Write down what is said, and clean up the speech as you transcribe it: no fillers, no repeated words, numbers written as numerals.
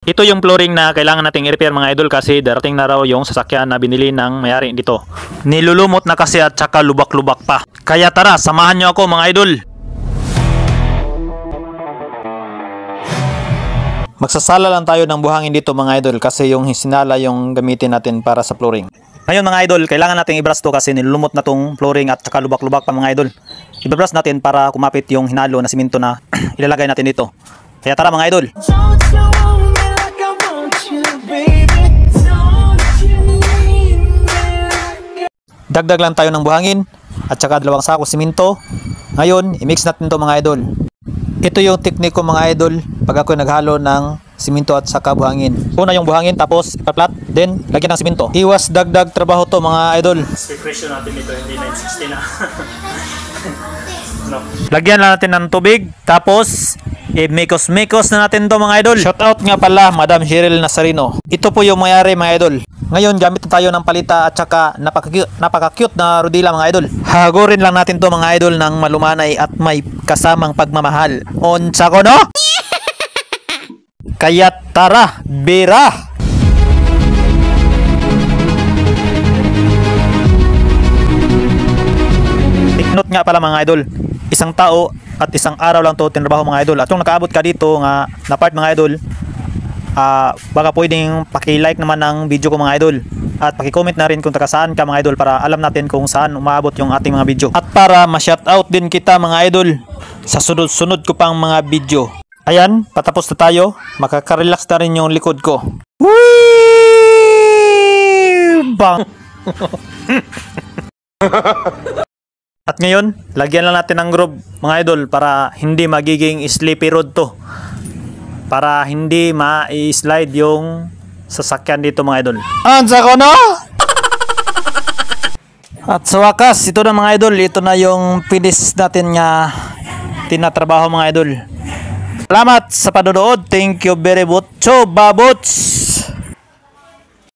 Ito yung flooring na kailangan nating i-repair mga idol kasi darating na raw yung sasakyan na binili ng may-ari dito. Nilulumot na kasi at saka lubak-lubak pa. Kaya tara, samahan nyo ako mga idol. Magsasala lang tayo ng buhangin dito mga idol kasi yung sinala yung gamitin natin para sa flooring. Ngayon mga idol, kailangan nating i-brush to kasi nilulumot na tong flooring at saka lubak-lubak pa mga idol. I-brush natin para kumapit yung hinalo na simento na ilalagay natin dito. Kaya tara mga idol. Dagdag lang tayo ng buhangin at saka 2 sako simento. Ngayon, i-mix natin to mga idol. Ito yung teknik ko mga idol pag ako naghalo ng simento at saka buhangin. Una yung buhangin tapos ipaplat, then lagyan ng simento. Iwas dagdag trabaho to mga idol. Presyo natin ito, hindi 960 na. No. Lagyan lang natin ng tubig tapos i-mikos-mikos na natin to mga idol. Shoutout nga pala Madam Cheryl Nazarino. Ito po yung mayari mga idol. Ngayon gamit na tayo ng palita at saka napaka-cute na rodila mga idol. Hagorin lang natin to mga idol ng malumanay at may kasamang pagmamahal. Onsa ko no? Kaya tara, bira! Take nga pala mga idol. Isang tao at isang araw lang to tinrabaho mga idol. At kung nakaabot ka dito nga na part mga idol, baka pwedeng paki-like naman ng video ko mga idol. At paki-comment na rin kung taga saan ka mga idol para alam natin kung saan umaabot yung ating mga video. At para ma-shoutout din kita mga idol sa sunod-sunod ko pang mga video. Ayan, patapos na tayo. Makaka-relax na rin yung likod ko. Whee! Bang! At ngayon, lagyan lang natin ng groove mga idol para hindi magiging sleepy road to. Para hindi ma-slide yung sasakyan dito mga idol. Ansa ko no? At sa wakas, ito na mga idol. Ito na yung finish natin nga tinatrabaho mga idol. Salamat sa panonood. Thank you very much. Babots!